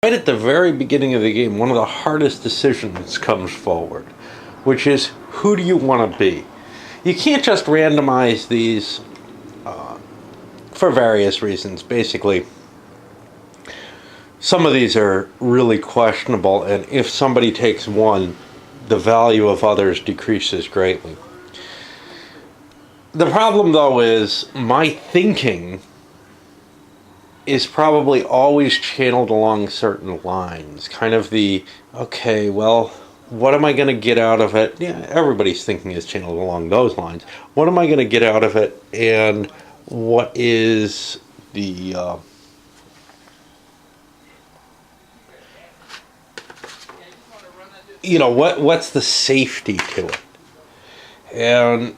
Right at the very beginning of the game, one of the hardest decisions comes forward, which is, who do you want to be? You can't just randomize these for various reasons. Basically, some of these are really questionable, and if somebody takes one, the value of others decreases greatly. The problem, though, is my thinking is probably always channeled along certain lines. Kind of the, okay, well, what am I going to get out of it? Yeah, everybody's thinking is channeled along those lines. What am I going to get out of it? And what is the what's the safety to it? And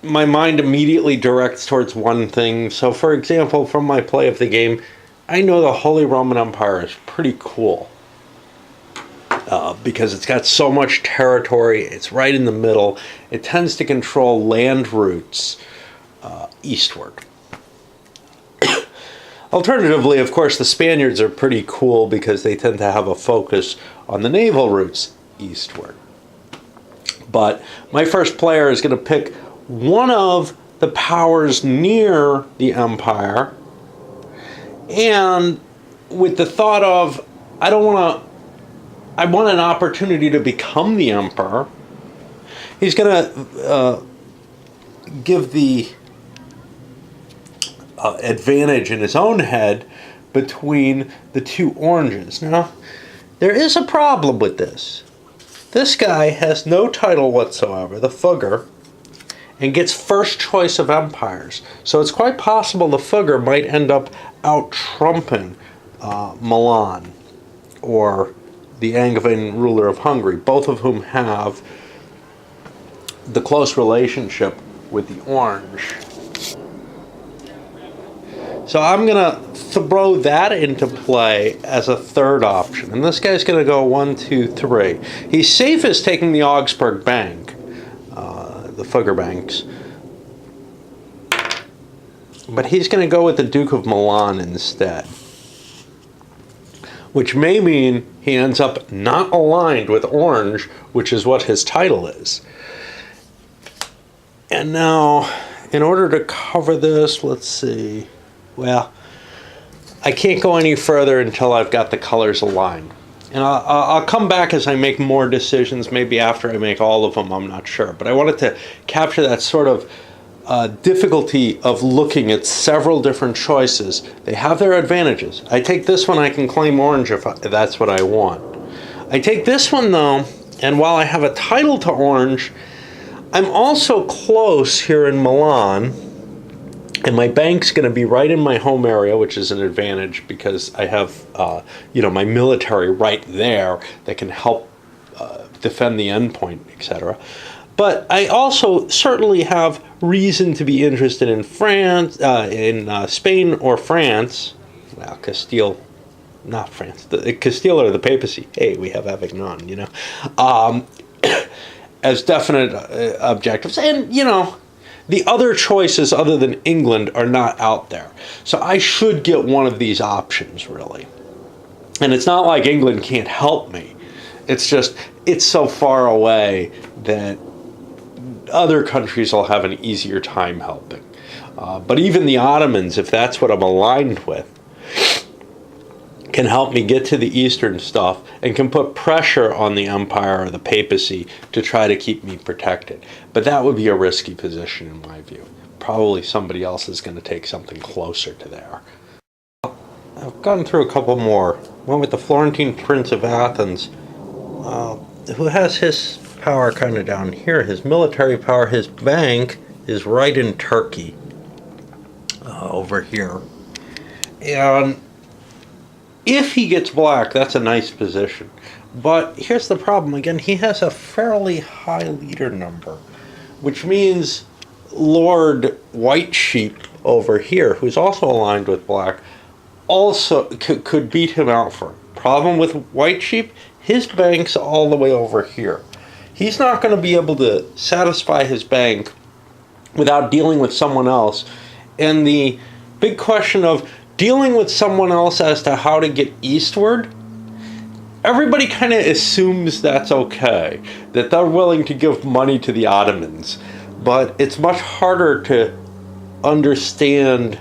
my mind immediately directs towards one thing. So, for example, from my play of the game, I know the Holy Roman Empire is pretty cool because it's got so much territory. It's right in the middle. It tends to control land routes eastward. Alternatively, of course, the Spaniards are pretty cool because they tend to have a focus on the naval routes eastward. But my first player is going to pick one of the powers near the empire, and with the thought of, I want an opportunity to become the emperor. He's going to give the advantage in his own head between the two oranges. Now, there is a problem with this. This guy has no title whatsoever, the Fugger, and gets first choice of empires. So it's quite possible the Fugger might end up out-trumping Milan or the Angevin ruler of Hungary, both of whom have the close relationship with the orange. So I'm going to throw that into play as a third option. And this guy's going to go 1, 2, 3. He's safest taking the Augsburg Bank, the Fugger Banks. But he's going to go with the Duke of Milan instead. Which may mean he ends up not aligned with Orange, which is what his title is. And now, in order to cover this, let's see. Well, I can't go any further until I've got the colors aligned. And I'll come back as I make more decisions, maybe after I make all of them, I'm not sure. But I wanted to capture that sort of difficulty of looking at several different choices. They have their advantages. I take this one, I can claim orange if that's what I want. I take this one, though, and while I have a title to orange, I'm also close here in Milan. And my bank's going to be right in my home area, which is an advantage because I have, my military right there that can help defend the endpoint, etc. But I also certainly have reason to be interested in France, in Spain or France. Well, Castile, not France. Castile or the papacy. Hey, we have Avignon, as definite objectives. And, the other choices other than England are not out there. So I should get one of these options, really. And it's not like England can't help me. It's just, it's so far away that other countries will have an easier time helping. But even the Ottomans, if that's what I'm aligned with, can help me get to the eastern stuff and can put pressure on the empire or the papacy to try to keep me protected. But that would be a risky position in my view. Probably somebody else is going to take something closer to there. I've gone through a couple more. One with the Florentine Prince of Athens, who has his power kind of down here. His military power, his bank is right in Turkey, over here. And if he gets black, that's a nice position. But here's the problem. Again, he has a fairly high leader number, which means Lord White Sheep over here, who's also aligned with black, also could beat him out for it. Problem with White Sheep, his bank's all the way over here. He's not going to be able to satisfy his bank without dealing with someone else. And the big question of dealing with someone else as to how to get eastward everybody kind of assumes that's okay, that they're willing to give money to the Ottomans, but it's much harder to understand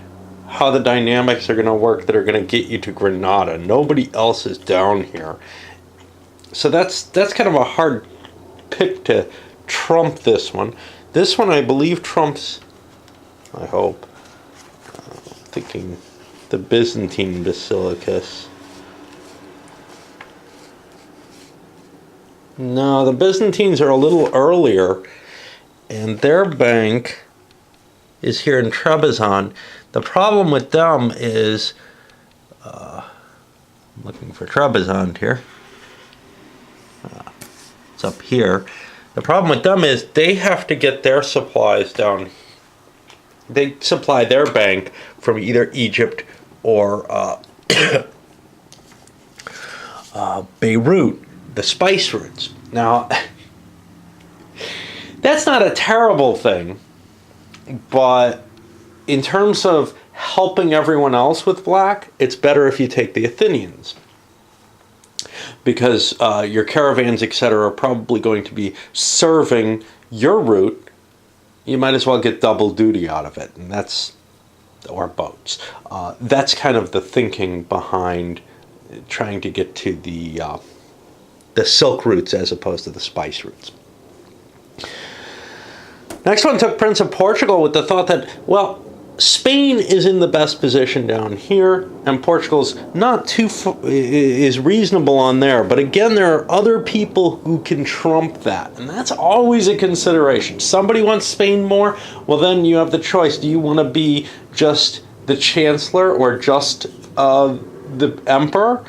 how the dynamics are going to work that are going to get you to Granada. Nobody else is down here. So that's kind of a hard pick to trump this one. This one, I believe, trumps, I hope, thinking the Byzantine Basilicus. No, the Byzantines are a little earlier, and their bank is here in Trebizond. The problem with them is, I'm looking for Trebizond here. It's up here. The problem with them is they have to get their supplies down. They supply their bank from either Egypt or Beirut, the spice routes. Now, that's not a terrible thing, but in terms of helping everyone else with black, it's better if you take the Athenians, because your caravans, etc., are probably going to be serving your route. You might as well get double duty out of it, and that's, or boats. That's kind of the thinking behind trying to get to the silk routes as opposed to the spice routes. Next one took Prince of Portugal with the thought that, well, Spain is in the best position down here, and Portugal's not too is reasonable on there. But again, there are other people who can trump that, and that's always a consideration. Somebody wants Spain more, well, then you have the choice. Do you want to be just the chancellor or just the emperor?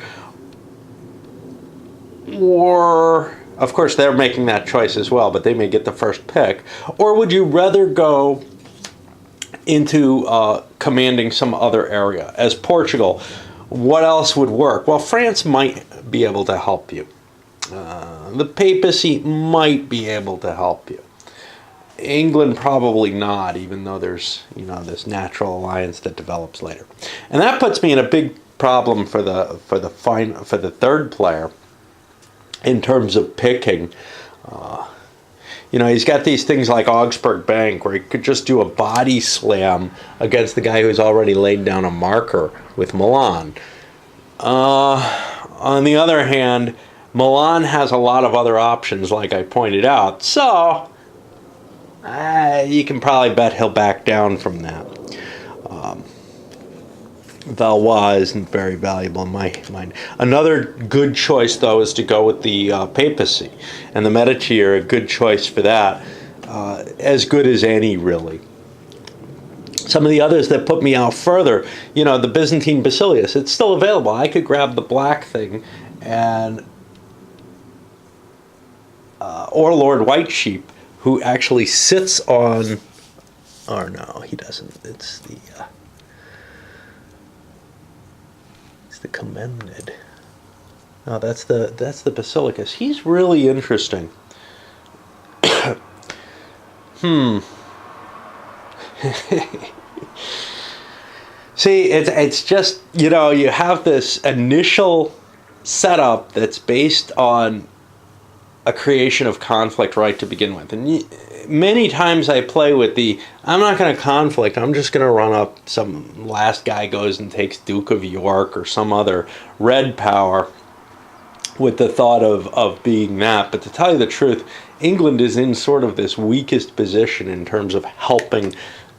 Or, of course, they're making that choice as well, but they may get the first pick. Or would you rather go into commanding some other area? As Portugal, what else would work? Well, France might be able to help you. The papacy might be able to help you. England probably not, even though there's, you know, this natural alliance that develops later. And that puts me in a big problem for the third player in terms of picking. You know, he's got these things like Augsburg Bank, where he could just do a body slam against the guy who's already laid down a marker with Milan. On the other hand, Milan has a lot of other options, like I pointed out. So, you can probably bet he'll back down from that. Valois isn't very valuable in my mind. Another good choice, though, is to go with the papacy. And the Medici are a good choice for that. As good as any, really. Some of the others that put me out further, you know, the Byzantine Basilicus, it's still available. I could grab the black thing, and or Lord White Sheep, who actually sits on, or no, he doesn't. It's the Commended. No, that's the Basilicus. He's really interesting. See, it's just, you know, you have this initial setup that's based on a creation of conflict right to begin with. And many times I play with I'm not going to conflict, I'm just going to run up, some last guy goes and takes Duke of York or some other red power with the thought of being that. But to tell you the truth, England is in sort of this weakest position in terms of helping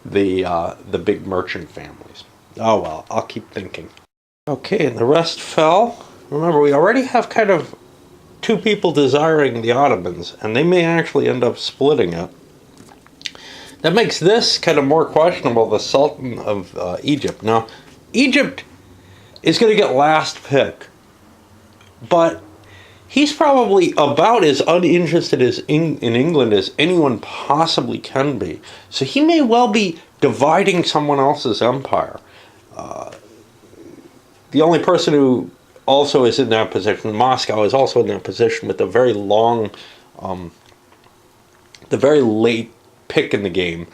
the big merchant families. Oh well, I'll keep thinking. Okay, and the rest fell. Remember, we already have kind of two people desiring the Ottomans, and they may actually end up splitting it. That makes this kind of more questionable, the Sultan of Egypt. Now, Egypt is going to get last pick, but he's probably about as uninterested in England as anyone possibly can be. So he may well be dividing someone else's empire. The only person who also is in that position, Moscow is also in that position with a very long, the very late pick in the game,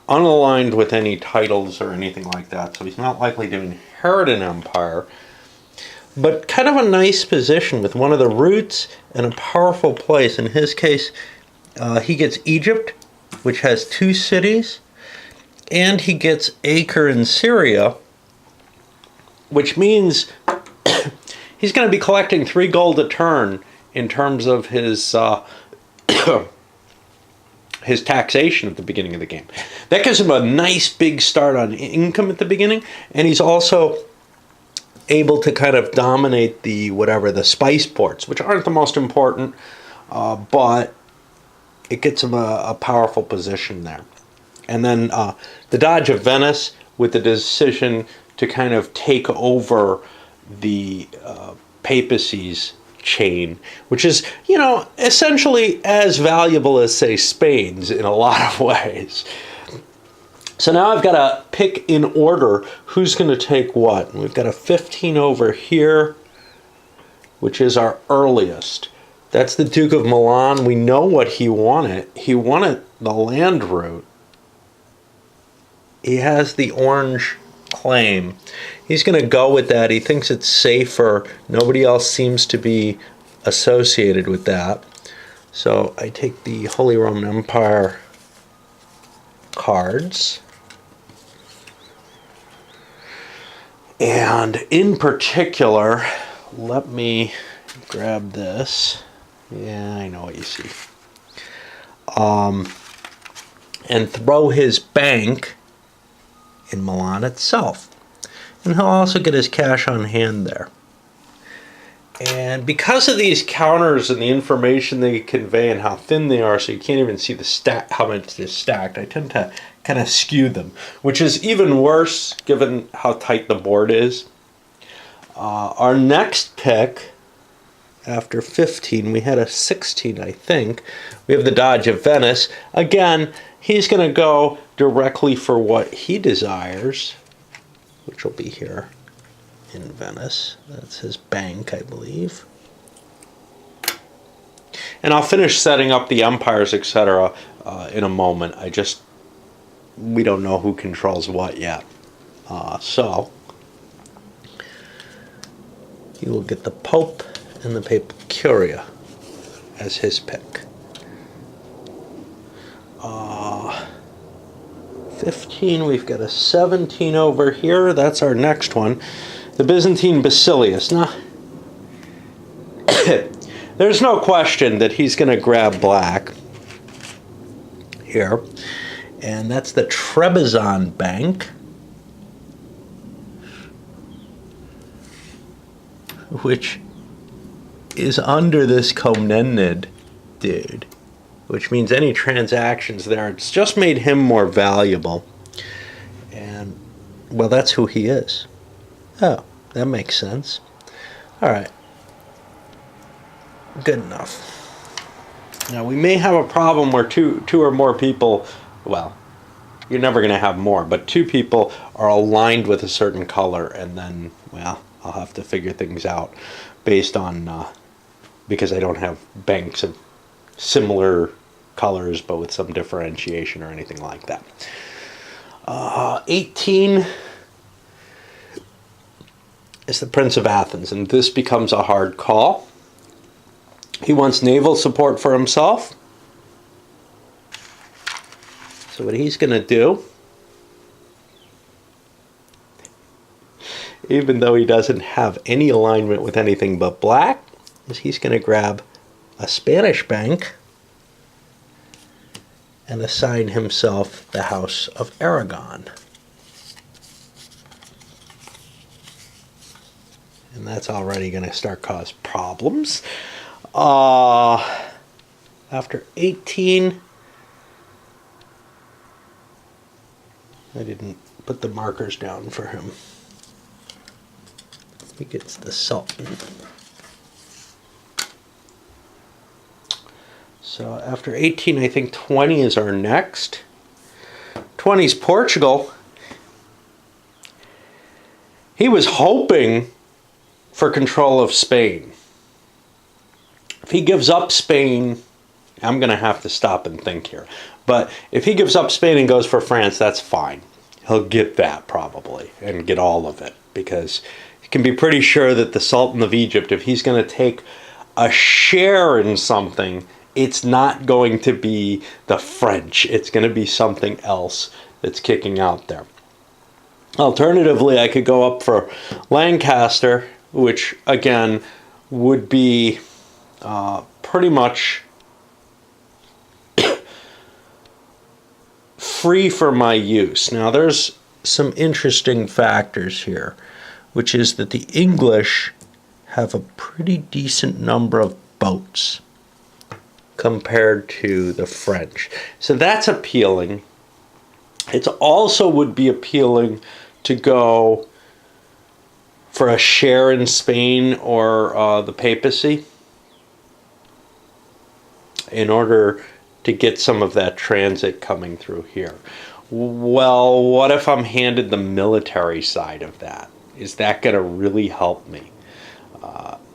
unaligned with any titles or anything like that. So he's not likely to inherit an empire. but kind of a nice position with one of the roots and a powerful place. In his case, he gets Egypt, which has 2 cities, and he gets Acre in Syria, which means he's going to be collecting 3 gold a turn in terms of his his taxation at the beginning of the game. That gives him a nice big start on income at the beginning, and he's also able to kind of dominate the spice ports, which aren't the most important, but it gets him a powerful position there. And then the Doge of Venice with the decision to kind of take over the papacy's chain, which is, essentially as valuable as, say, Spain's in a lot of ways. So now I've got to pick in order who's going to take what. We've got a 15 over here, which is our earliest. That's the Duke of Milan. We know what he wanted. He wanted the land route. He has the orange claim. He's going to go with that. He thinks it's safer. Nobody else seems to be associated with that. So I take the Holy Roman Empire cards. And in particular, let me grab this. Yeah, I know what you see. And throw his bank in Milan itself. And he'll also get his cash on hand there. And because of these counters and the information they convey and how thin they are, so you can't even see the how much is stacked, I tend to kind of skew them, which is even worse given how tight the board is. Our next pick, after 15, we had a 16, I think. We have the Doge of Venice. Again, he's going to go directly for what he desires, which will be here in Venice. That's his bank, I believe. And I'll finish setting up the empires, etc. In a moment. We don't know who controls what yet. So, he will get the Pope and the Papal Curia as his pick. 15, we've got a 17 over here. That's our next one. The Byzantine Basilius. Now, there's no question that he's going to grab black here. And that's the Trebizond Bank, which is under this Komnenid dude, which means any transactions there, it's just made him more valuable. And, well, that's who he is. Oh, that makes sense. All right. Good enough. Now, we may have a problem where two or more people, well, you're never going to have more, but 2 people are aligned with a certain color, and then, well, I'll have to figure things out based on, because I don't have banks of similar colors, but with some differentiation or anything like that. 18 is the Prince of Athens, and this becomes a hard call. He wants naval support for himself. So what he's going to do, even though he doesn't have any alignment with anything but black, is he's going to grab a Spanish bank and assign himself the House of Aragon. And that's already going to start cause problems. After 18, I didn't put the markers down for him. He gets the Sultan. So after 18, I think 20 is our next. 20 is Portugal. He was hoping for control of Spain. If he gives up Spain, I'm going to have to stop and think here. But if he gives up Spain and goes for France, that's fine. He'll get that probably and get all of it because can be pretty sure that the Sultan of Egypt, if he's going to take a share in something, it's not going to be the French. It's going to be something else that's kicking out there. Alternatively, I could go up for Lancaster, which again would be pretty much free for my use. Now, there's some interesting factors here, which is that the English have a pretty decent number of boats compared to the French. So that's appealing. It also would be appealing to go for a share in Spain or the papacy in order to get some of that transit coming through here. Well, what if I'm handed the military side of that? Is that going to really help me?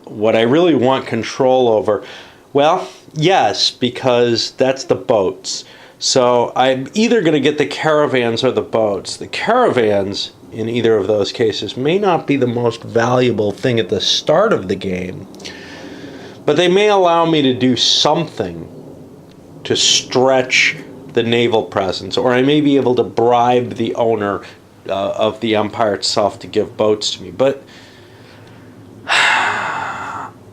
What I really want control over, well, yes, because that's the boats. So I'm either going to get the caravans or the boats. The caravans, in either of those cases, may not be the most valuable thing at the start of the game, but they may allow me to do something to stretch the naval presence, or I may be able to bribe the owner of the empire itself to give boats to me. But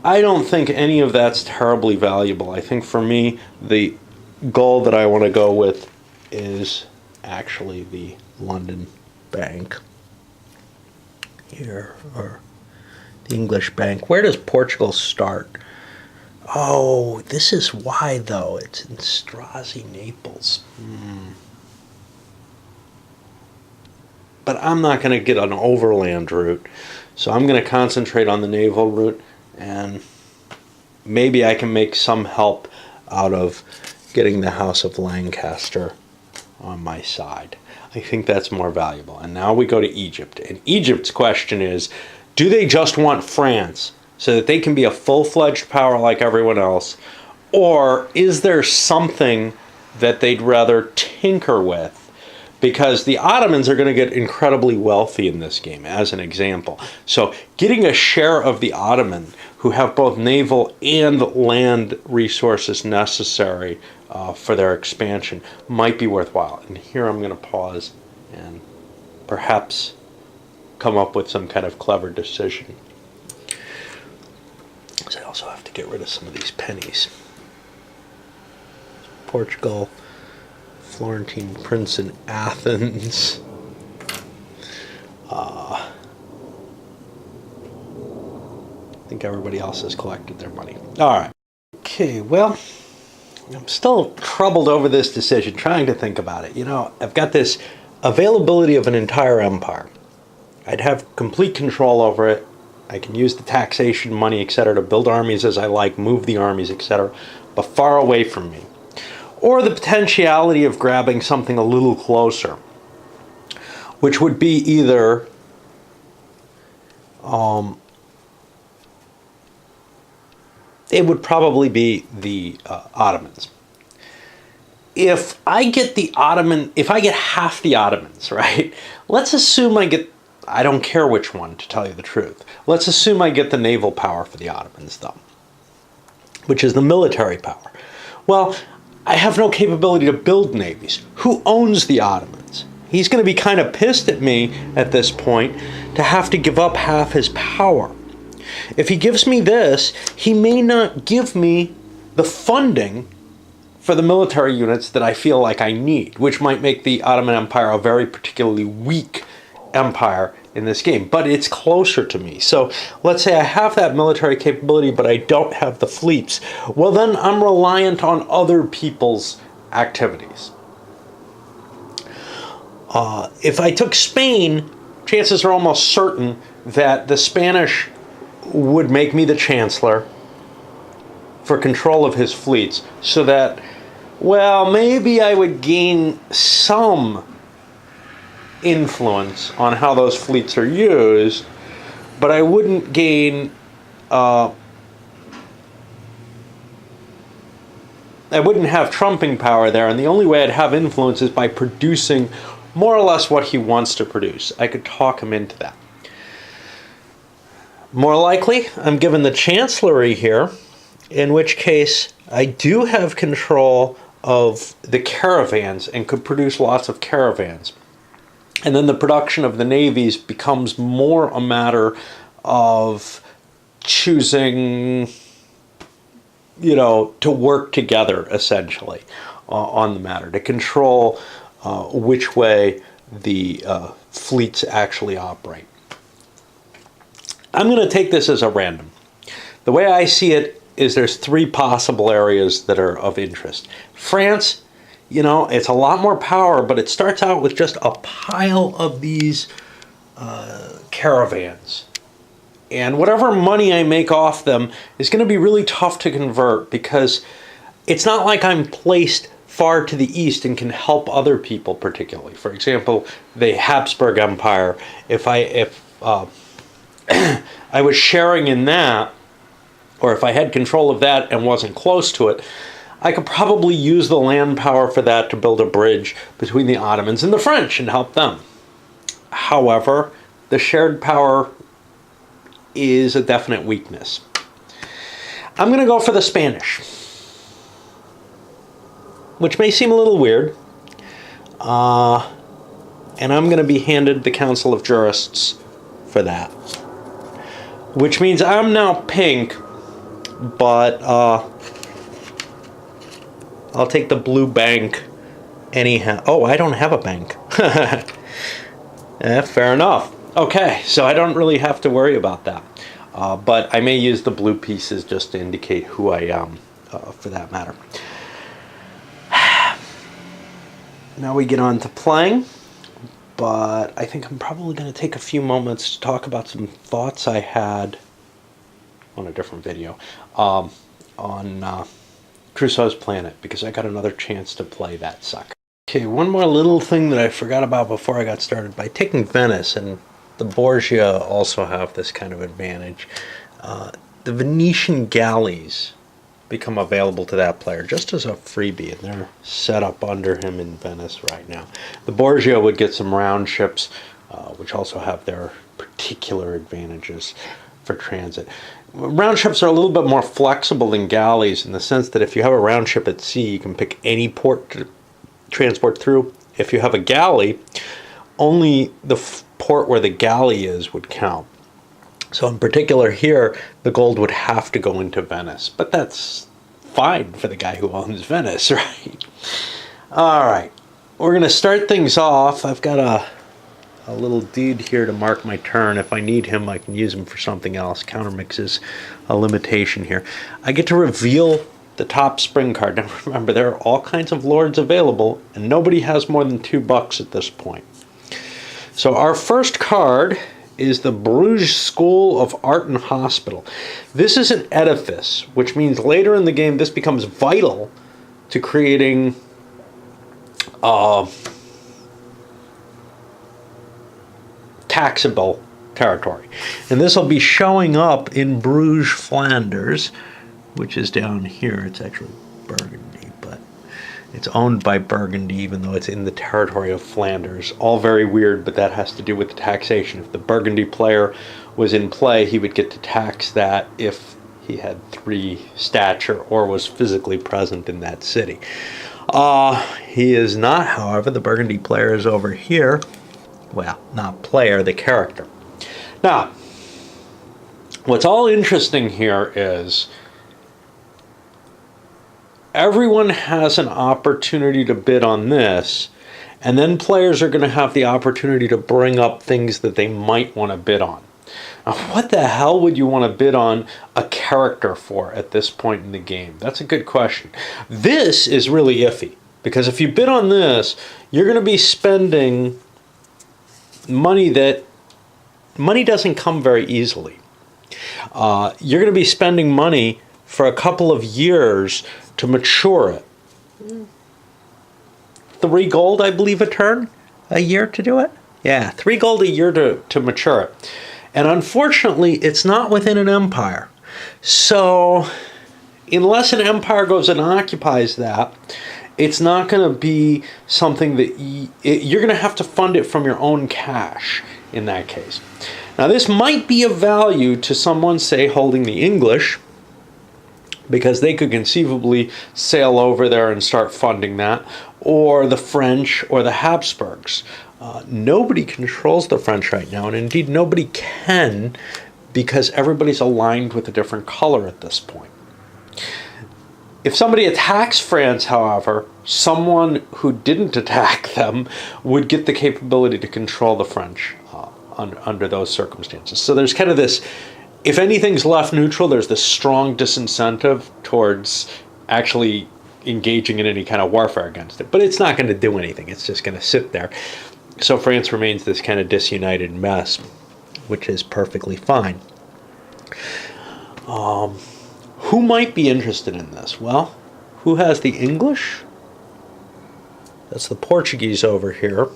I don't think any of that's terribly valuable. I think for me, the goal that I want to go with is actually the London Bank here, or the English Bank. Where does Portugal start? Oh, this is why, though. It's in Strozzi, Naples. But I'm not going to get an overland route, so I'm going to concentrate on the naval route, and maybe I can make some help out of getting the House of Lancaster on my side. I think that's more valuable. And now we go to Egypt. And Egypt's question is, do they just want France so that they can be a full-fledged power like everyone else? Or is there something that they'd rather tinker with? Because the Ottomans are going to get incredibly wealthy in this game, as an example. So getting a share of the Ottoman, who have both naval and land resources necessary for their expansion, might be worthwhile. And here I'm going to pause and perhaps come up with some kind of clever decision. So I also have to get rid of some of these pennies. Portugal, Florentine prince in Athens. I think everybody else has collected their money. All right. Okay, well, I'm still troubled over this decision, trying to think about it. You know, I've got this availability of an entire empire. I'd have complete control over it. I can use the taxation money, etc., to build armies as I like, move the armies, etc., but far away from me. Or the potentiality of grabbing something a little closer, which would be either it would probably be the Ottomans. If I get half the Ottomans, right? Let's assume I don't care which one, to tell you the truth. Let's assume I get the naval power for the Ottomans, though, which is the military power. Well, I have no capability to build navies. Who owns the Ottomans? He's going to be kind of pissed at me at this point to have to give up half his power. If he gives me this, he may not give me the funding for the military units that I feel like I need, which might make the Ottoman Empire a very particularly weak empire in this game, but it's closer to me. So let's say I have that military capability, but I don't have the fleets. Well, then I'm reliant on other people's activities. If I took Spain, chances are almost certain that the Spanish would make me the chancellor for control of his fleets, so that, well, maybe I would gain some influence on how those fleets are used, but I wouldn't gain I wouldn't have trumping power there, and the only way I'd have influence is by producing more or less what he wants to produce. I could talk him into that. More likely, I'm given the Chancellery here, in which case I do have control of the caravans and could produce lots of caravans. And then the production of the navies becomes more a matter of choosing, to work together, essentially, on the matter, to control which way the fleets actually operate. I'm going to take this as a random. The way I see it is there's 3 possible areas that are of interest. France, it's a lot more power, but it starts out with just a pile of these caravans. And whatever money I make off them is going to be really tough to convert, because it's not like I'm placed far to the east and can help other people particularly. For example, the Habsburg Empire, if I was sharing in that, or if I had control of that and wasn't close to it, I could probably use the land power for that to build a bridge between the Ottomans and the French and help them. However, the shared power is a definite weakness. I'm going to go for the Spanish, which may seem a little weird. And I'm going to be handed the Council of Jurists for that. Which means I'm now pink, but I'll take the blue bank anyhow. Oh, I don't have a bank. Fair enough. Okay, so I don't really have to worry about that. But I may use the blue pieces just to indicate who I am, for that matter. Now we get on to playing, but I think I'm probably going to take a few moments to talk about some thoughts I had on a different video on Crusoe's Planet, because I got another chance to play that sucker. Okay, one more little thing that I forgot about before I got started. By taking Venice, and the Borgia also have this kind of advantage, the Venetian galleys become available to that player just as a freebie, and they're set up under him in Venice right now. The Borgia would get some round ships, which also have their particular advantages for transit. Round ships are a little bit more flexible than galleys, in the sense that if you have a round ship at sea, you can pick any port to transport through. If you have a galley, only the port where the galley is would count. So in particular here, the gold would have to go into Venice. But that's fine for the guy who owns Venice, right? All right, we're going to start things off. I've got a little deed here to mark my turn. If I need him, I can use him for something else. Countermix is a limitation here. I get to reveal the top spring card. Now remember, there are all kinds of lords available, and nobody has more than $2 at this point. So our first card is the Bruges School of Art and Hospital. This is an edifice, which means later in the game this becomes vital to creating taxable territory. And this will be showing up in Bruges, Flanders, which is down here. It's actually Burgundy, but it's owned by Burgundy, even though it's in the territory of Flanders. All very weird, but that has to do with the taxation. If the Burgundy player was in play, he would get to tax that if he had 3 stature or was physically present in that city. He is not, however. The Burgundy player is over here. Well, not player, the character. Now, what's all interesting here is everyone has an opportunity to bid on this, and then players are going to have the opportunity to bring up things that they might want to bid on. Now, what the hell would you want to bid on a character for at this point in the game? That's a good question. This is really iffy, because if you bid on this, you're going to be spending money that money doesn't come very easily. You're going to be spending money for a couple of years to mature it. 3 gold, I believe, a year to do it? Yeah, 3 gold a year to mature it. And unfortunately, it's not within an empire. So unless an empire goes and occupies that, it's not going to be something that you're going to have to fund it from your own cash in that case. Now, this might be of value to someone, say, holding the English, because they could conceivably sail over there and start funding that, or the French or the Habsburgs. Nobody controls the French right now, and indeed nobody can, because everybody's aligned with a different color at this point. If somebody attacks France, however, someone who didn't attack them would get the capability to control the French under those circumstances. So there's kind of this, if anything's left neutral, there's this strong disincentive towards actually engaging in any kind of warfare against it. But it's not going to do anything. It's just going to sit there. So France remains this kind of disunited mess, which is perfectly fine. Who might be interested in this? Well, who has the English? That's the Portuguese over here,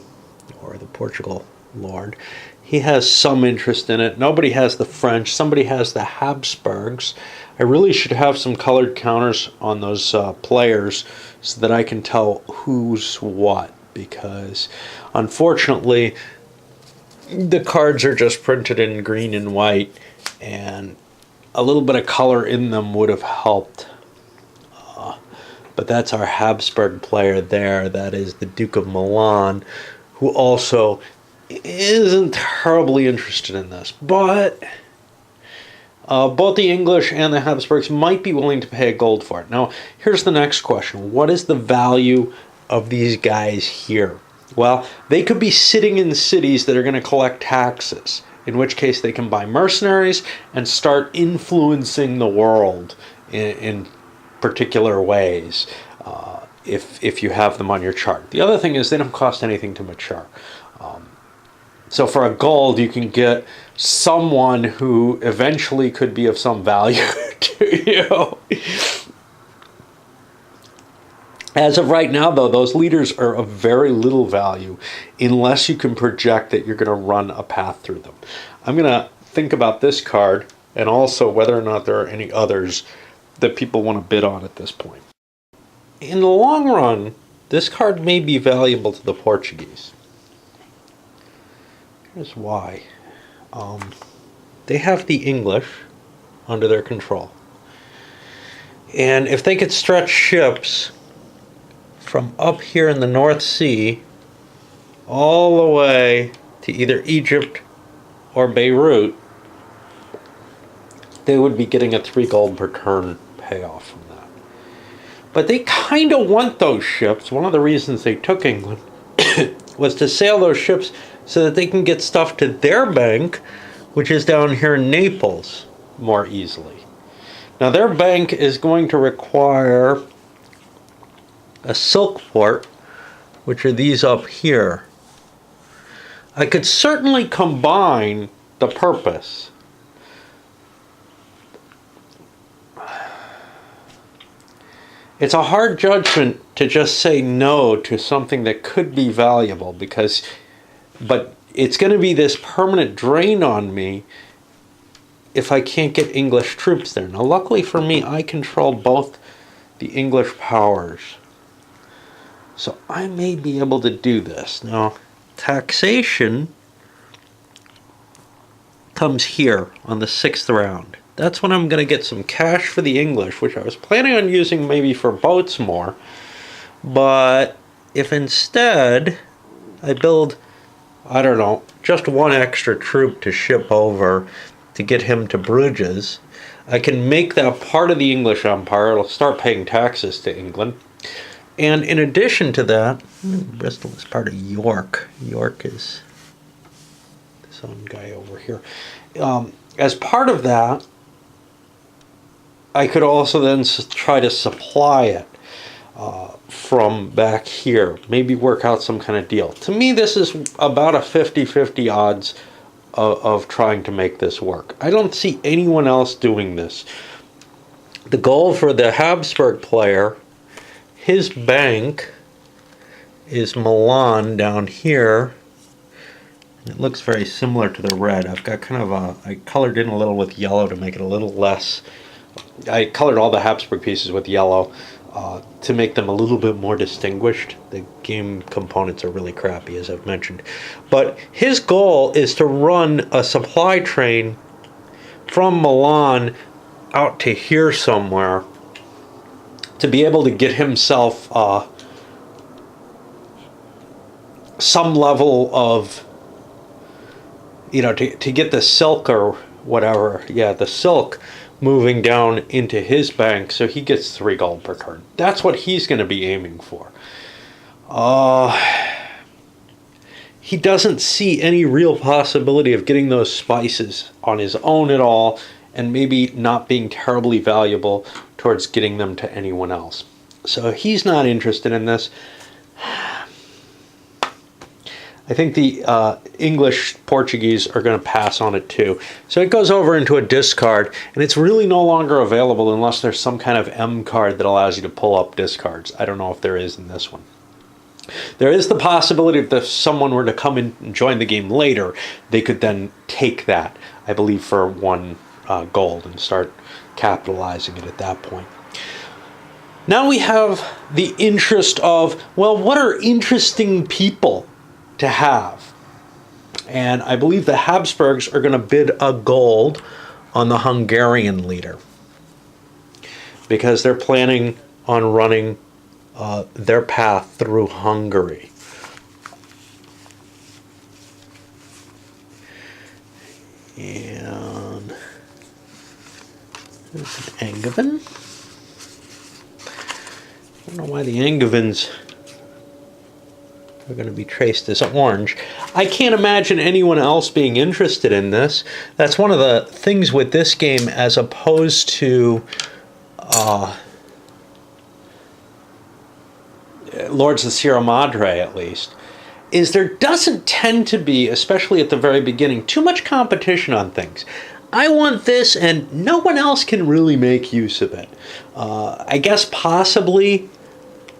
or the Portugal lord. He has some interest in it. Nobody has the French. Somebody has the Habsburgs. I really should have some colored counters on those players so that I can tell who's what, because unfortunately the cards are just printed in green and white, and a little bit of color in them would have helped. But that's our Habsburg player there. That is the Duke of Milan, who also isn't terribly interested in this. But both the English and the Habsburgs might be willing to pay a gold for it. Now, here's the next question. What is the value of these guys here? Well, they could be sitting in cities that are going to collect taxes, in which case they can buy mercenaries and start influencing the world in particular ways if you have them on your chart. The other thing is they don't cost anything to mature. So for a gold, you can get someone who eventually could be of some value to you. As of right now, though, those leaders are of very little value unless you can project that you're going to run a path through them. I'm going to think about this card and also whether or not there are any others that people want to bid on at this point. In the long run, this card may be valuable to the Portuguese. Here's why. They have the English under their control. And if they could stretch ships from up here in the North Sea all the way to either Egypt or Beirut, they would be getting a 3 gold per turn payoff from that. But they kind of want those ships. One of the reasons they took England was to sail those ships so that they can get stuff to their bank, which is down here in Naples, more easily. Now, their bank is going to require a silk port, which are these up here. I could certainly combine the purpose. It's a hard judgment to just say no to something that could be valuable, but it's going to be this permanent drain on me if I can't get English troops there. Now, luckily for me, I control both the English powers, so I may be able to do this. Now, taxation comes here on the 6th round. That's when I'm going to get some cash for the English, which I was planning on using maybe for boats more. But if instead I build, I don't know, just one extra troop to ship over to get him to Bruges, I can make that part of the English Empire. It'll start paying taxes to England. And in addition to that, Bristol is part of York. York is this own guy over here. As part of that, I could also then try to supply it from back here. Maybe work out some kind of deal. To me, this is about a 50-50 odds of trying to make this work. I don't see anyone else doing this. The goal for the Habsburg player, his bank is Milan down here. It looks very similar to the red. I've got kind of I colored in a little with yellow to make it a little less. I colored all the Habsburg pieces with yellow to make them a little bit more distinguished. The game components are really crappy, as I've mentioned. But his goal is to run a supply train from Milan out to here somewhere to be able to get himself some level of, to get the silk or whatever, the silk moving down into his bank so he gets 3 gold per turn. That's what he's going to be aiming for. He doesn't see any real possibility of getting those spices on his own at all, and maybe not being terribly valuable towards getting them to anyone else. So he's not interested in this. I think the English Portuguese are going to pass on it too. So it goes over into a discard, and it's really no longer available unless there's some kind of M card that allows you to pull up discards. I don't know if there is in this one. There is the possibility that if someone were to come in and join the game later, they could then take that, I believe, for 1 gold and start capitalizing it at that point. Now we have the interest of, well, what are interesting people to have? And I believe the Habsburgs are going to bid a gold on the Hungarian leader because they're planning on running their path through Hungary. And there's an Angevin. I don't know why the Angevins are going to be traced as orange. I can't imagine anyone else being interested in this. That's one of the things with this game as opposed to Lords of Sierra Madre, at least, is there doesn't tend to be, especially at the very beginning, too much competition on things. I want this, and no one else can really make use of it. I guess possibly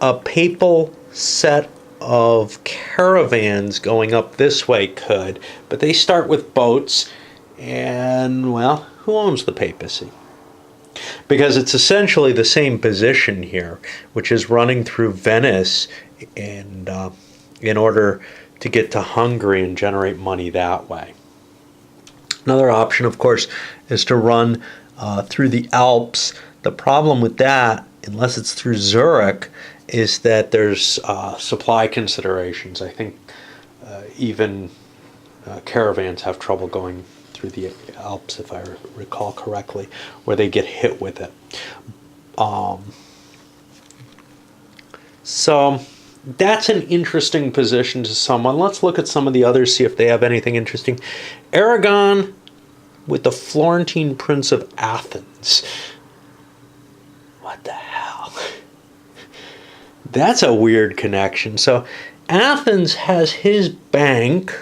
a papal set of caravans going up this way could, but they start with boats, and, well, who owns the papacy? Because it's essentially the same position here, which is running through Venice and in order to get to Hungary and generate money that way. Another option, of course, is to run through the Alps. The problem with that, unless it's through Zurich, is that there's supply considerations. I think even caravans have trouble going through the Alps, if I recall correctly, where they get hit with it. So that's an interesting position to someone. Let's look at some of the others, see if they have anything interesting. Aragon with the Florentine Prince of Athens. What the hell? That's a weird connection. So Athens has his bank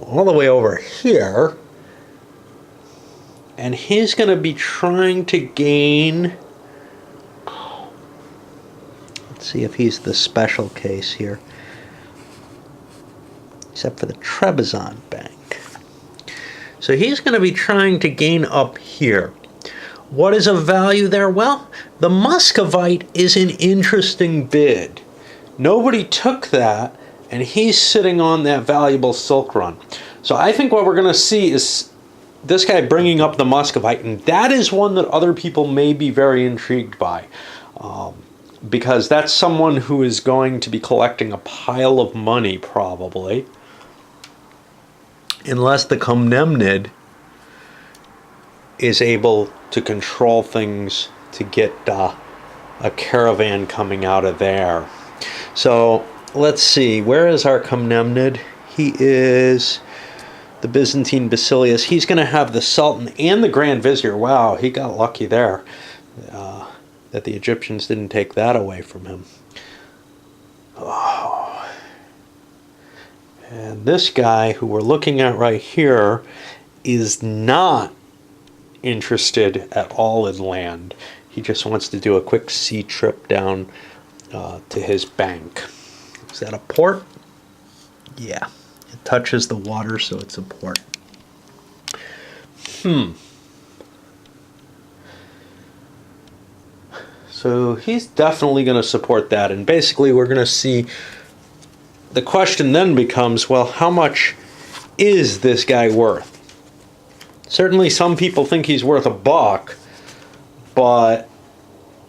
all the way over here, and he's going to be trying to gain, let's see if he's the special case here, except for the Trebizond Bank. So he's going to be trying to gain up here. What is of value there? Well, the Muscovite is an interesting bid. Nobody took that, and he's sitting on that valuable silk run. So I think what we're going to see is this guy bringing up the Muscovite, and that is one that other people may be very intrigued by, because that's someone who is going to be collecting a pile of money, probably, unless the Komnenid is able to control things to get a caravan coming out of there. So let's see, where is our Komnenid? He is the Byzantine Basilius. He's going to have the Sultan and the Grand Vizier. Wow, he got lucky there that the Egyptians didn't take that away from him. Oh. And this guy who we're looking at right here is not interested at all in land. He just wants to do a quick sea trip down to his bank. Is that a port? Yeah. It touches the water, so it's a port. So he's definitely going to support that. And basically we're going to see, the question then becomes, well, how much is this guy worth? Certainly some people think he's worth $1, but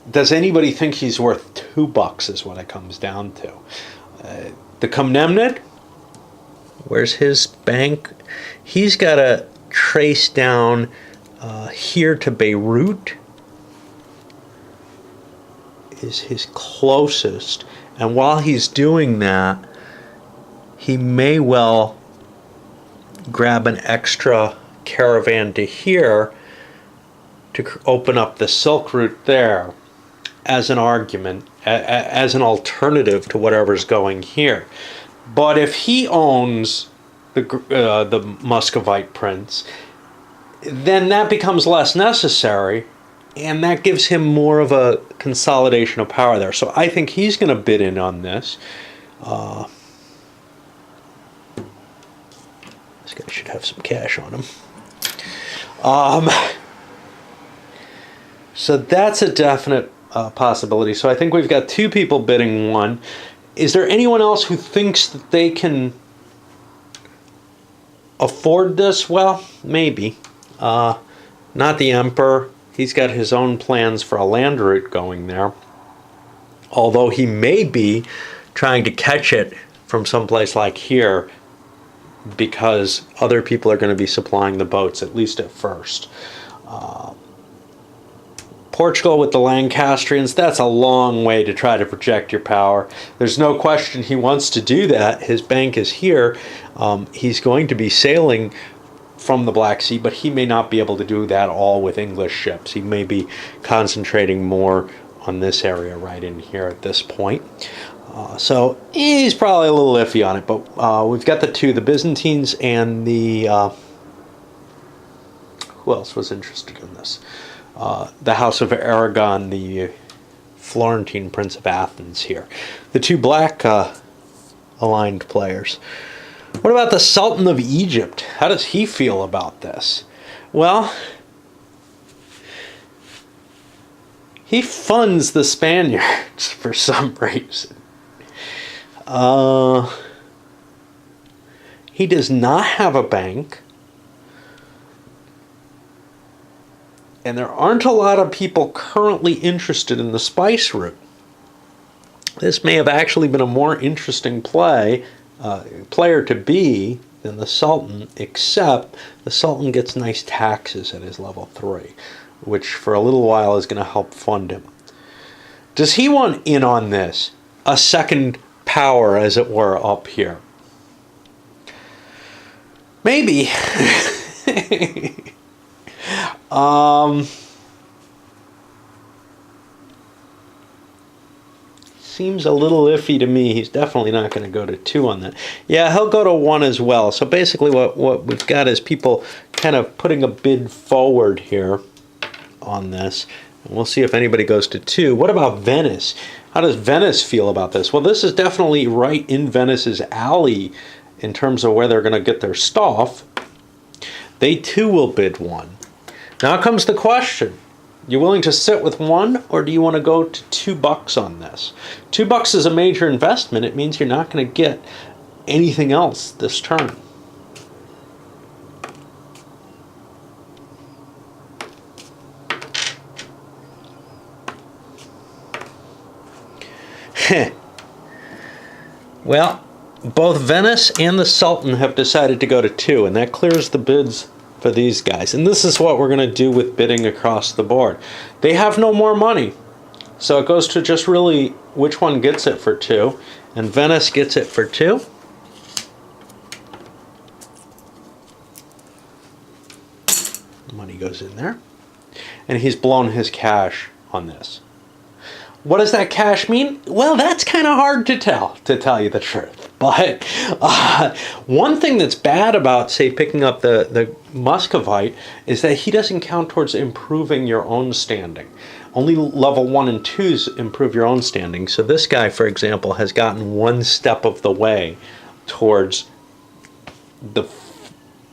does anybody think he's worth $2 is what it comes down to. The Komnenet, where's his bank? He's got to trace down here to Beirut is his closest. And while he's doing that, he may well grab an extra caravan to here to open up the Silk Route there as an argument, as an alternative to whatever's going here. But if he owns the Muscovite prince, then that becomes less necessary, and that gives him more of a consolidation of power there. So I think he's going to bid in on this. This guy should have some cash on him. So that's a definite possibility. So I think we've got 2 people bidding 1. Is there anyone else who thinks that they can afford this? Well, maybe. Not the Emperor. He's got his own plans for a land route going there. Although he may be trying to catch it from someplace like here, because other people are going to be supplying the boats, at least at first. Portugal with the Lancastrians, that's a long way to try to project your power. There's no question he wants to do that. His bank is here. He's going to be sailing from the Black Sea, but he may not be able to do that all with English ships. He may be concentrating more on this area right in here at this point. So he's probably a little iffy on it, but we've got the 2, the Byzantines and the... who else was interested in this? The House of Aragon, the Florentine Prince of Athens here. The 2 black aligned players. What about the Sultan of Egypt? How does he feel about this? Well, he funds the Spaniards for some reason. He does not have a bank. And there aren't a lot of people currently interested in the spice route. This may have actually been a more interesting player to be than the Sultan, except the Sultan gets nice taxes at his level 3, which for a little while is going to help fund him. Does he want in on this? A second power, as it were, up here? Maybe. Seems a little iffy to me. He's definitely not going to go to 2 on that. Yeah, he'll go to 1 as well. So basically what we've got is people kind of putting a bid forward here on this. And we'll see if anybody goes to 2. What about Venice? How does Venice feel about this? Well, this is definitely right in Venice's alley in terms of where they're going to get their stuff. They too will bid 1. Now comes the question. You willing to sit with 1, or do you want to go to $2 on this? $2 is a major investment. It means you're not going to get anything else this turn. Well, both Venice and the Sultan have decided to go to 2, and that clears the bids for these guys. And this is what we're going to do with bidding across the board. They have no more money, so it goes to just really which one gets it for 2, and Venice gets it for 2. Money goes in there, and he's blown his cash on this. What does that cash mean? Well, that's kind of hard to tell you the truth. But one thing that's bad about, say, picking up the Muscovite is that he doesn't count towards improving your own standing. Only level 1 and 2s improve your own standing. So this guy, for example, has gotten 1 step of the way towards the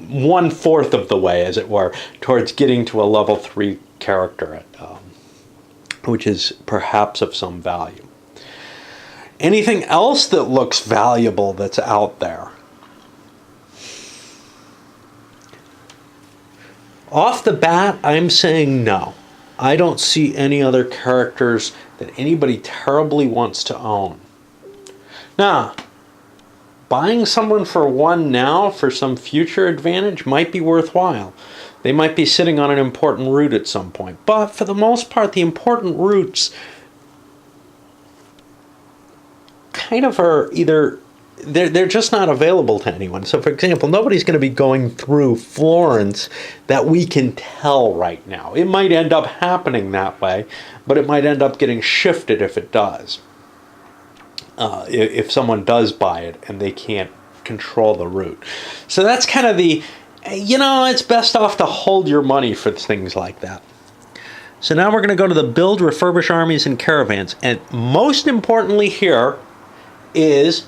1/4 of the way, as it were, towards getting to a level 3 character which is perhaps of some value. Anything else that looks valuable that's out there? Off the bat, I'm saying no. I don't see any other characters that anybody terribly wants to own. Now, buying someone for one now for some future advantage might be worthwhile. They might be sitting on an important route at some point. But for the most part, the important routes kind of are either, they're just not available to anyone. So for example, nobody's going to be going through Florence that we can tell right now. It might end up happening that way, but it might end up getting shifted if it does. If someone does buy it and they can't control the route. So that's kind of the, it's best off to hold your money for things like that. So now we're going to go to the build, refurbish armies, and caravans. And most importantly here is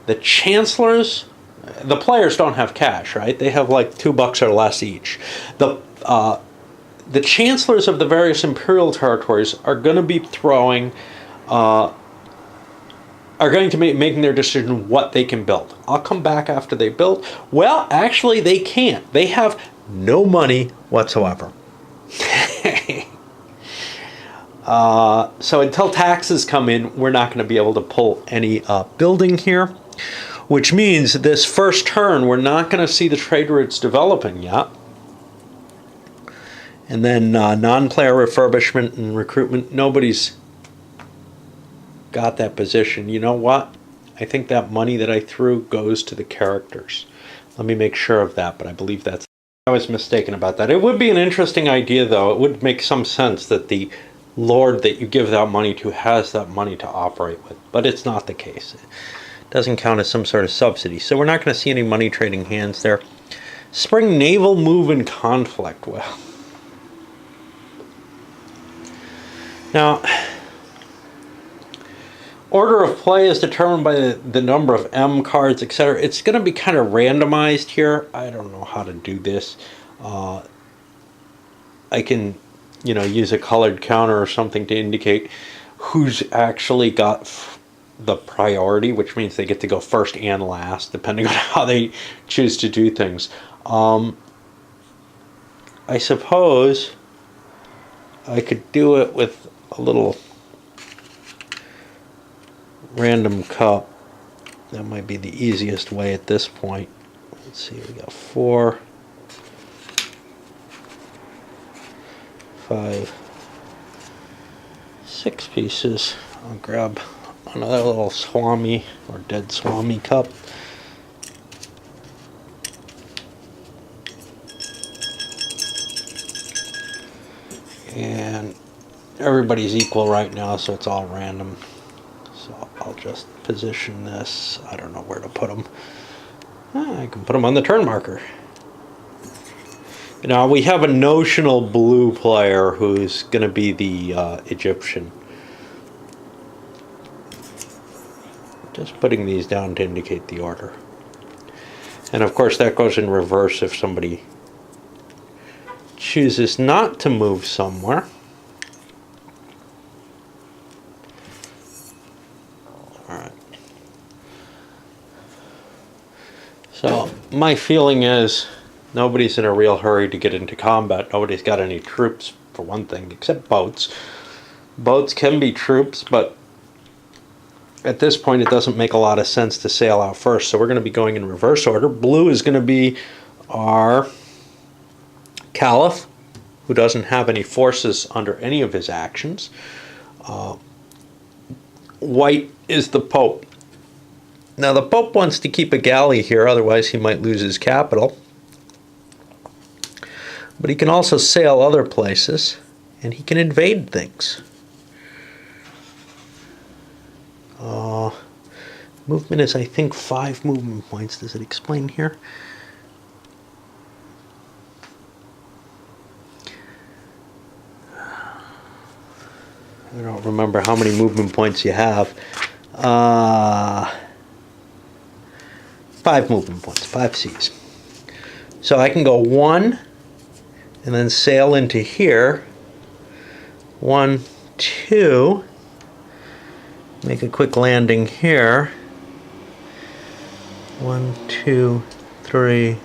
the chancellors. The players don't have cash, right? They have like $2 or less each. The chancellors of the various imperial territories are going to be throwing, are going to be making their decision what they can build. I'll come back after they build. Well, actually, they can't. They have no money whatsoever. So until taxes come in, we're not going to be able to pull any building here, which means this first turn, we're not going to see the trade routes developing yet. And then non-player refurbishment and recruitment, nobody's got that position. You know what? I think that money that I threw goes to the characters. Let me make sure of that, but I believe that's... I was mistaken about that. It would be an interesting idea, though. It would make some sense that the lord that you give that money to has that money to operate with, but it's not the case. It doesn't count as some sort of subsidy, so we're not going to see any money trading hands there. Spring naval move in conflict. Well, now, order of play is determined by the number of M cards, etc. It's going to be kind of randomized here. I don't know how to do this. I can, use a colored counter or something to indicate who's actually got the priority, which means they get to go first and last, depending on how they choose to do things. I suppose I could do it with a little random cup. That might be the easiest way at this point. Let's see, we got 4, 5, 6 pieces. I'll grab another little Swami or dead Swami cup. And everybody's equal right now, so it's all random. So I'll just position this. I don't know where to put them. I can put them on the turn marker. Now we have a notional blue player who's going to be the Egyptian. Just putting these down to indicate the order. And of course that goes in reverse if somebody chooses not to move somewhere. Alright. So my feeling is nobody's in a real hurry to get into combat. Nobody's got any troops, for one thing, except boats. Boats can be troops, but at this point it doesn't make a lot of sense to sail out first, so we're going to be going in reverse order. Blue is going to be our Caliph, who doesn't have any forces under any of his actions. White is the Pope. Now the Pope wants to keep a galley here, otherwise he might lose his capital. But he can also sail other places, and he can invade things. Movement is, I think, 5 movement points. Does it explain here? I don't remember how many movement points you have. 5 movement points, 5 Cs. So I can go 1 and then sail into here. 1, 2. Make a quick landing here. 1, 2, 3,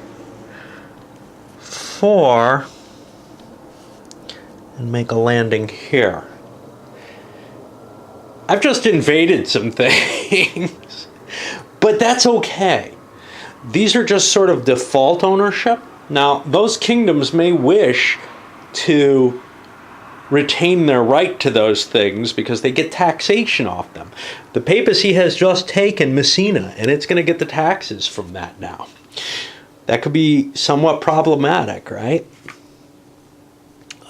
4. And make a landing here. I've just invaded some things, but that's okay. These are just sort of default ownership. Now, those kingdoms may wish to retain their right to those things because they get taxation off them. The papacy has just taken Messina, and it's going to get the taxes from that now. That could be somewhat problematic, right?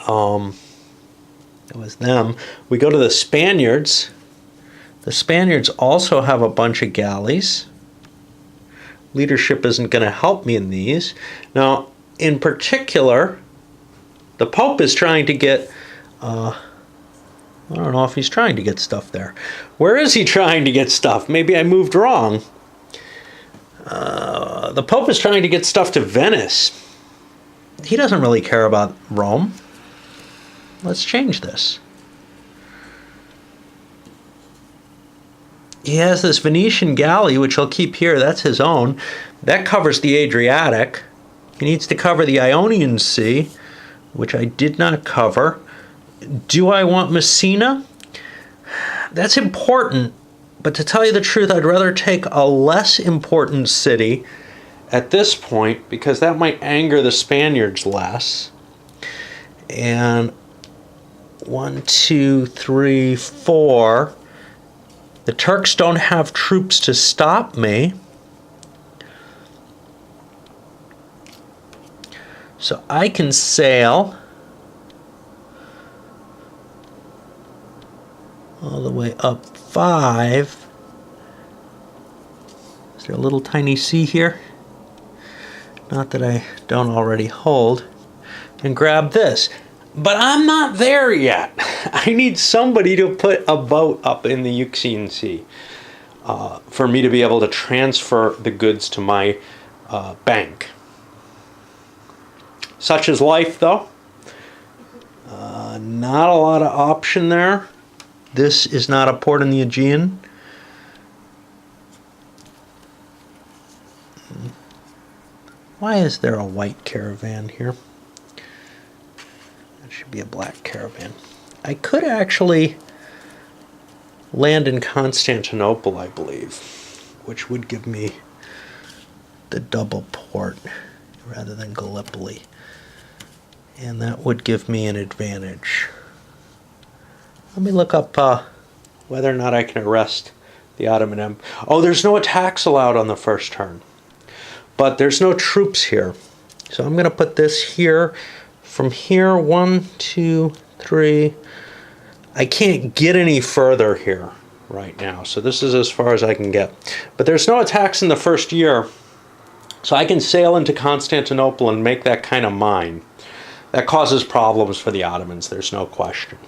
It was them. We go to the Spaniards. The Spaniards also have a bunch of galleys. Leadership isn't going to help me in these. Now, in particular, the Pope is trying to get, I don't know if he's trying to get stuff there. Where is he trying to get stuff? Maybe I moved wrong. The Pope is trying to get stuff to Venice. He doesn't really care about Rome. Let's change this. He has this Venetian galley, which he'll keep here. That's his own. That covers the Adriatic. He needs to cover the Ionian Sea, which I did not cover. Do I want Messina? That's important, but to tell you the truth, I'd rather take a less important city at this point because that might anger the Spaniards less. And 1, 2, 3, 4. The Turks don't have troops to stop me. So I can sail all the way up 5. Is there a little tiny sea here? Not that I don't already hold. And grab this. But I'm not there yet. I need somebody to put a boat up in the Euxine Sea for me to be able to transfer the goods to my bank. Such is life, though. Not a lot of option there. This is not a port in the Aegean. Why is there a white caravan here? Should be a black caravan. I could actually land in Constantinople, I believe, which would give me the double port rather than Gallipoli. And that would give me an advantage. Let me look up whether or not I can arrest the Ottoman Empire. Oh, there's no attacks allowed on the first turn. But there's no troops here. So I'm going to put this here. From here, 1, 2, 3. I can't get any further here right now. So this is as far as I can get. But there's no attacks in the first year. So I can sail into Constantinople and make that kind of mine. That causes problems for the Ottomans, there's no question.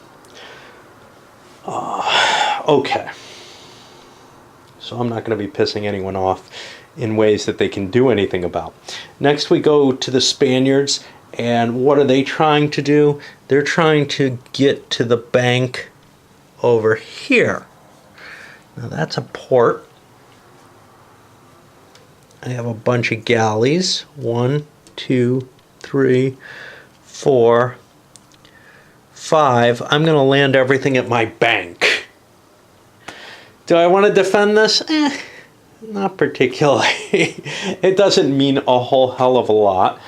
Okay. So I'm not going to be pissing anyone off in ways that they can do anything about. Next we go to the Spaniards. And what are they trying to do? They're trying to get to the bank over here. Now that's a port. I have a bunch of galleys. 1, 2, 3, 4, 5. I'm going to land everything at my bank. Do I want to defend this? Not particularly. It doesn't mean a whole hell of a lot.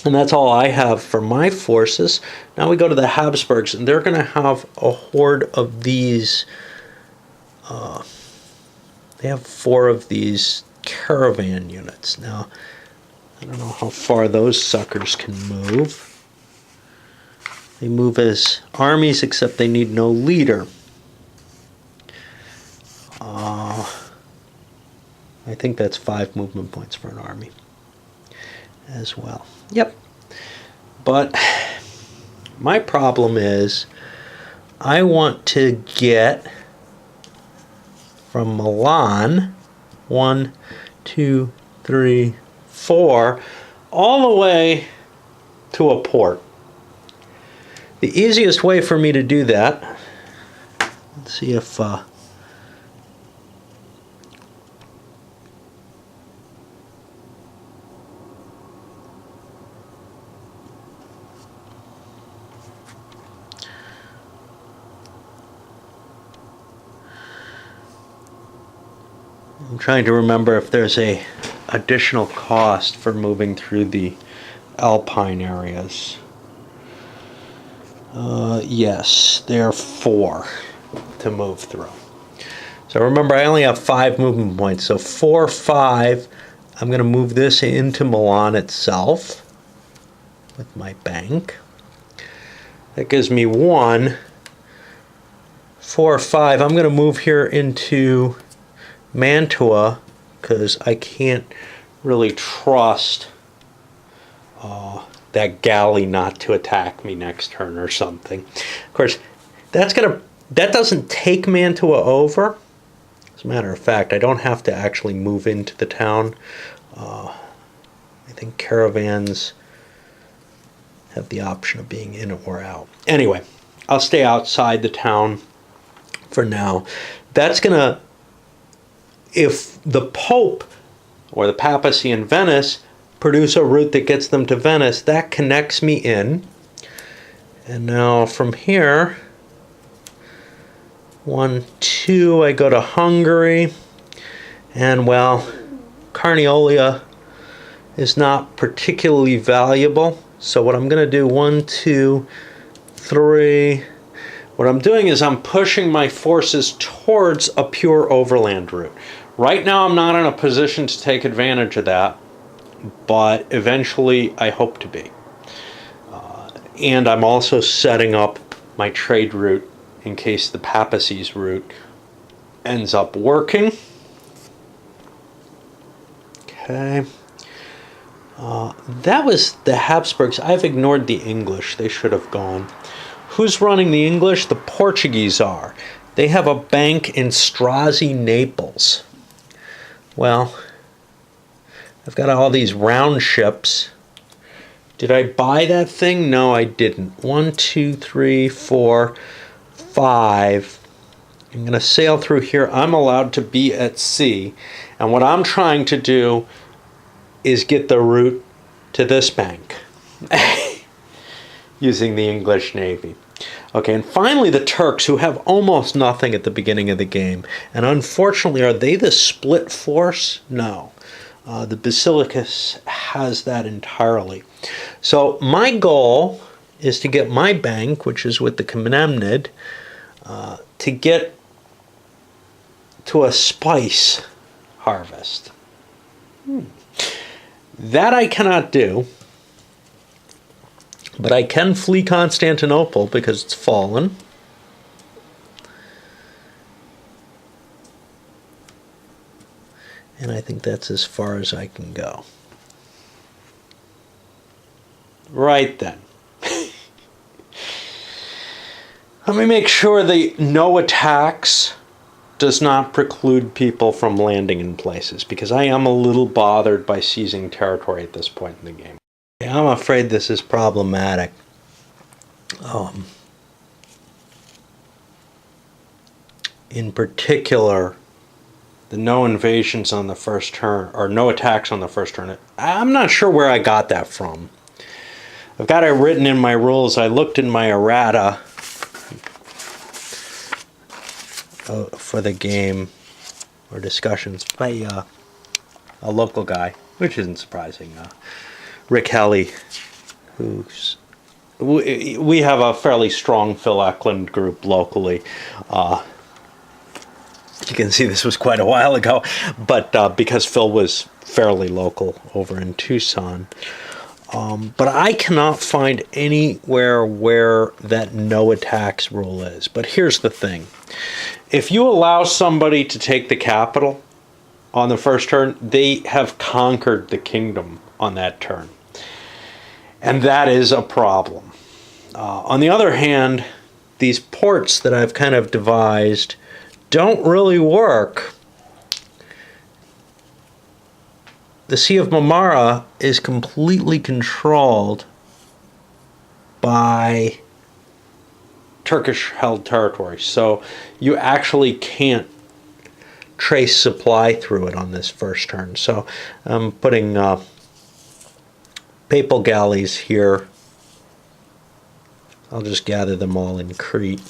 And that's all I have for my forces. Now we go to the Habsburgs, and they're going to have a horde of these. They have 4 of these caravan units. Now, I don't know how far those suckers can move. They move as armies, except they need no leader. I think that's 5 movement points for an army as well. Yep. But my problem is I want to get from Milan 1, 2, 3, 4 all the way to a port. The easiest way for me to do that, let's see if I'm trying to remember if there's a additional cost for moving through the alpine areas. Yes, there are 4 to move through. So remember, I only have 5 movement points. So 4, 5. I'm going to move this into Milan itself with my bank. That gives me 1. 4, 5. I'm going to move here into Mantua because I can't really trust that galley not to attack me next turn or something. Of course, that doesn't take Mantua over. As a matter of fact, I don't have to actually move into the town. I think caravans have the option of being in or out. Anyway, I'll stay outside the town for now. That's gonna, if the Pope or the papacy in Venice produce a route that gets them to Venice, that connects me in. And now from here, 1, 2, I go to Hungary. And well, Carniola is not particularly valuable. So what I'm going to do, 1, 2, 3. What I'm doing is I'm pushing my forces towards a pure overland route. Right now I'm not in a position to take advantage of that, but eventually I hope to be. And I'm also setting up my trade route in case the papacy's route ends up working. Okay. That was the Habsburgs. I've ignored the English. They should have gone. Who's running the English? The Portuguese are. They have a bank in Strozzi, Naples. Well, I've got all these round ships. Did I buy that thing? No, I didn't. 1, 2, 3, 4, 5. I'm going to sail through here. I'm allowed to be at sea. And what I'm trying to do is get the route to this bank using the English Navy. Okay, and finally the Turks, who have almost nothing at the beginning of the game. And unfortunately, are they the split force? No. The Basilicus has that entirely. So my goal is to get my bank, which is with the Komnenid, to get to a spice harvest. That I cannot do, but I can flee Constantinople because it's fallen. And I think that's as far as I can go. Right then. Let me make sure the no attacks does not preclude people from landing in places, because I am a little bothered by seizing territory at this point in the game. I'm afraid this is problematic. In particular, the no invasions on the first turn, or no attacks on the first turn. I'm not sure where I got that from. I've got it written in my rules. I looked in my errata for the game, or discussions by a local guy, which isn't surprising. Rick Helly, who's we have a fairly strong Phil Eklund group locally. You can see this was quite a while ago, but because Phil was fairly local over in Tucson. But I cannot find anywhere where that no attacks rule is. But here's the thing. If you allow somebody to take the capital on the first turn, they have conquered the kingdom on that turn. And that is a problem. On the other hand, these ports that I've kind of devised don't really work. The Sea of Marmara is completely controlled by Turkish-held territory. So you actually can't trace supply through it on this first turn. So I'm putting papal galleys here. I'll just gather them all in Crete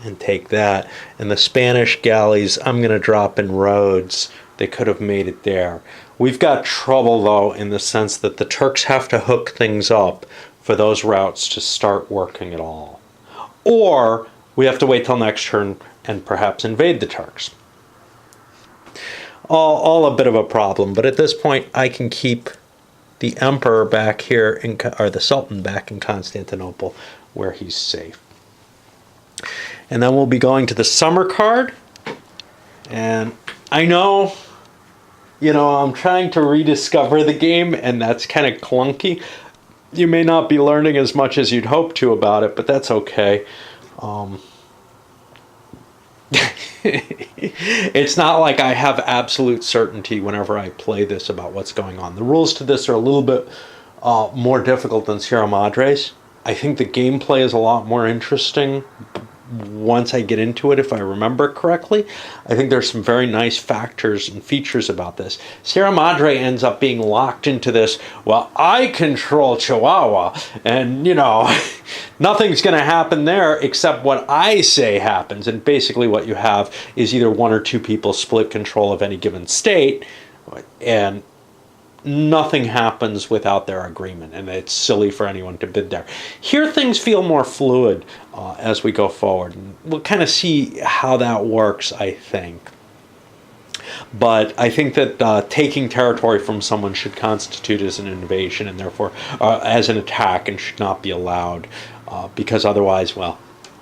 and take that. And the Spanish galleys, I'm going to drop in Rhodes. They could have made it there. We've got trouble, though, in the sense that the Turks have to hook things up for those routes to start working at all. Or we have to wait till next turn and perhaps invade the Turks. All a bit of a problem, but at this point I can keep the emperor back here, or the sultan back in Constantinople, where he's safe. And then we'll be going to the summer card. And I know, I'm trying to rediscover the game, and that's kind of clunky. You may not be learning as much as you'd hope to about it, but that's okay. It's not like I have absolute certainty whenever I play this about what's going on. The rules to this are a little bit more difficult than Sierra Madre's. I think the gameplay is a lot more interesting once I get into it, if I remember correctly. I think there's some very nice factors and features about this. Sierra Madre ends up being locked into this, well, I control Chihuahua, and, nothing's going to happen there except what I say happens. And basically what you have is either one or two people split control of any given state, and nothing happens without their agreement, and it's silly for anyone to bid there. Here things feel more fluid as we go forward, and we'll kind of see how that works, I think. But I think that taking territory from someone should constitute as an invasion, and therefore as an attack, and should not be allowed, because otherwise, well,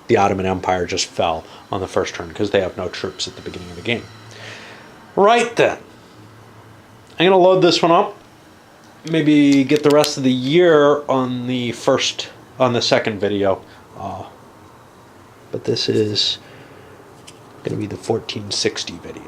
the Ottoman Empire just fell on the first turn because they have no troops at the beginning of the game. Right then. I'm going to load this one up, maybe get the rest of the year on the second video. But this is going to be the 1460 video.